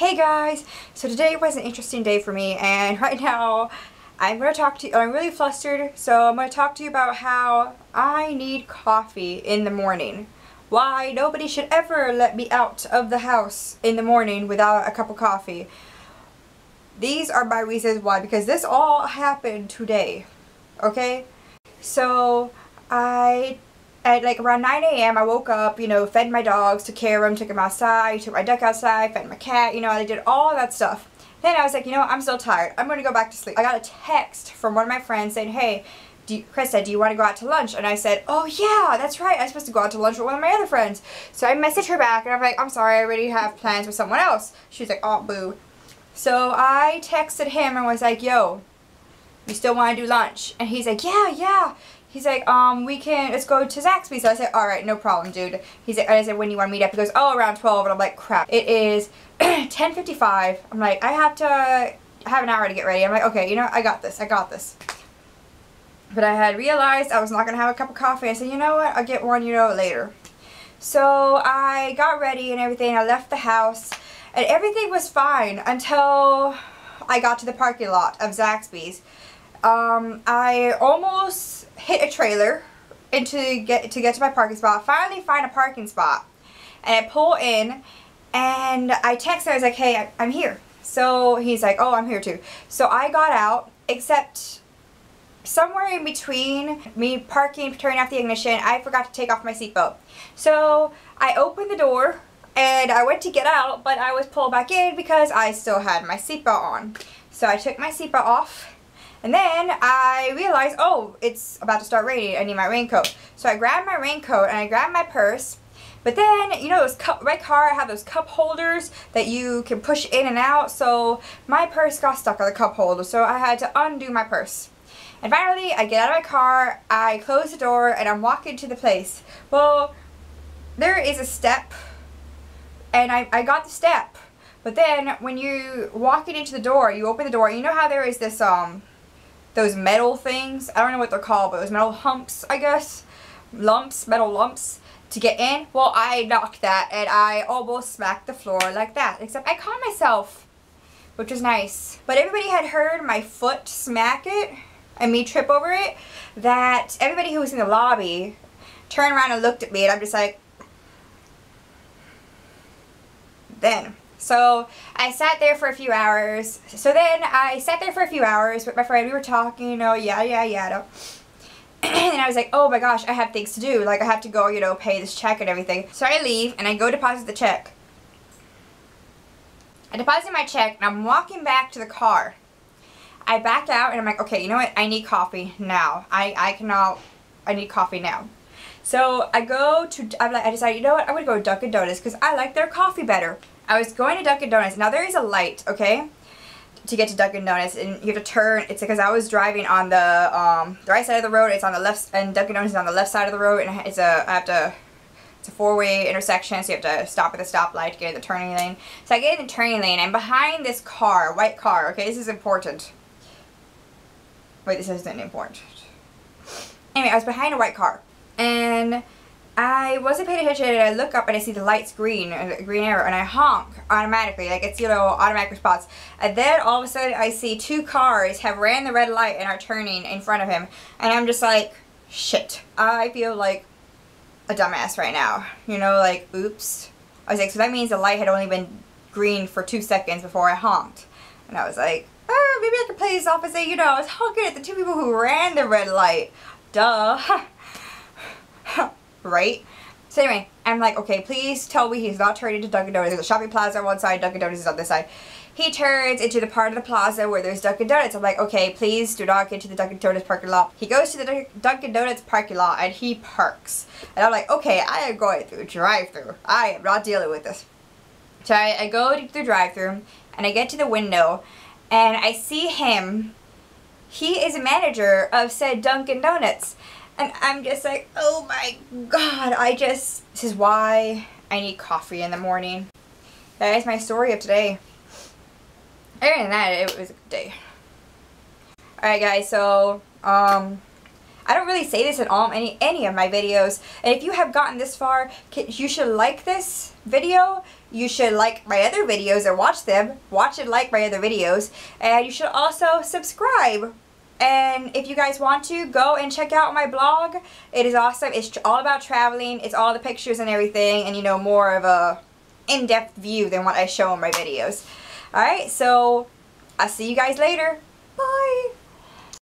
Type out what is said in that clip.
Hey guys! So today was an interesting day for me, and right now I'm going to talk to you. I'm really flustered, so I'm going to talk to you about how I need coffee in the morning. Why nobody should ever let me out of the house in the morning without a cup of coffee. These are my reasons why, because this all happened today. Okay? So at like around 9 a.m. I woke up, fed my dogs, took care of them, took them outside, took my duck outside, fed my cat, I did all that stuff. Then I was like, I'm still tired. I'm going to go back to sleep. I got a text from one of my friends saying, hey, Krista, do you want to go out to lunch? And I said, oh yeah, that's right. I'm supposed to go out to lunch with one of my other friends. So I messaged her back and I'm like, I'm sorry, I already have plans with someone else. She's like, oh, boo. So I texted him and was like, yo, you still want to do lunch? And he's like, yeah. He's like, let's go to Zaxby's. So I said, alright, no problem, dude. He's like, I said, when do you want to meet up? He goes, oh, around 12. And I'm like, crap. It is 10:55. I'm like, I have an hour to get ready. I'm like, okay, I got this. But I had realized I was not going to have a cup of coffee. I said, you know what? I'll get one, later. So I got ready and everything. I left the house. And everything was fine until I got to the parking lot of Zaxby's. I almost hit a trailer to get to my parking spot. Finally find a parking spot, and I pull in, and I text him. I was like, hey, I'm here. So he's like, oh, I'm here too. So I got out, except somewhere in between me parking, turning off the ignition, I forgot to take off my seatbelt. So I opened the door and I went to get out, but I was pulled back in because I still had my seatbelt on. So I took my seatbelt off. And then I realized, oh, it's about to start raining. I need my raincoat. So I grabbed my raincoat and I grabbed my purse. But then, those my car, I have those cup holders that you can push in and out. So my purse got stuck on the cup holder. So I had to undo my purse. And finally, I get out of my car, I close the door, and I'm walking to the place. Well, there is a step. And I got the step. But then, when you walking into the door, you open the door. You know how there is this, those metal things, I don't know what they're called, but those metal humps, I guess, metal lumps to get in. Well, I knocked that and I almost smacked the floor like that, except I caught myself, which was nice. But everybody had heard my foot smack it and me trip over it, that everybody who was in the lobby turned around and looked at me, and I'm just like, then. So I sat there for a few hours. So then I sat there for a few hours with my friend. We were talking, yada. And I was like, oh my gosh, I have things to do. Like, I have to go, pay this check and everything. So I leave and I go deposit the check. I deposit my check and I'm walking back to the car. I back out and I'm like, okay, you know what? I need coffee now. I need coffee now. So I decided, you know what? I'm going to go to Dunkin' Donuts because I like their coffee better. I was going to Dunkin' Donuts. Now there is a light, okay, to get to Dunkin' Donuts, and you have to turn. It's because I was driving on the right side of the road. It's on the left, and Dunkin' Donuts is on the left side of the road, and it's a four-way intersection, so you have to stop at the stoplight to get in the turning lane. So I get in the turning lane, and behind this car, white car. Okay, this is important. Wait, this isn't important. Anyway, I was behind a white car, and I wasn't paying attention, and I look up and I see the light's green, a green arrow, and I honk automatically, like it's, automatic response. And then all of a sudden I see two cars have ran the red light and are turning in front of him. And I'm just like, shit. I feel like a dumbass right now. Like, oops. I was like, so that means the light had only been green for 2 seconds before I honked. And I was like, oh, maybe I could play this off and say, I was honking at the two people who ran the red light. Duh. Right? So anyway, I'm like, okay, please tell me he's not turning into Dunkin' Donuts. There's a shopping plaza on one side, Dunkin' Donuts is on this side. He turns into the part of the plaza where there's Dunkin' Donuts. I'm like, okay, please do not get to the Dunkin' Donuts parking lot. He goes to the Dunkin' Donuts parking lot and he parks. And I'm like, okay, I am going through drive-thru. I am not dealing with this. So I go to the drive-thru and I get to the window and I see him. He is a manager of said Dunkin' Donuts. And I'm just like, oh my god, this is why I need coffee in the morning. That is my story of today. Other than that, it was a good day. Alright guys, so, I don't really say this in any of my videos. And if you have gotten this far, you should like this video you should like my other videos or watch them. Watch and like my other videos. And you should also subscribe. And if you guys want to, go and check out my blog. It is awesome. It's all about traveling. It's all the pictures and everything. And you know, more of a in-depth view than what I show in my videos. Alright, so I'll see you guys later. Bye!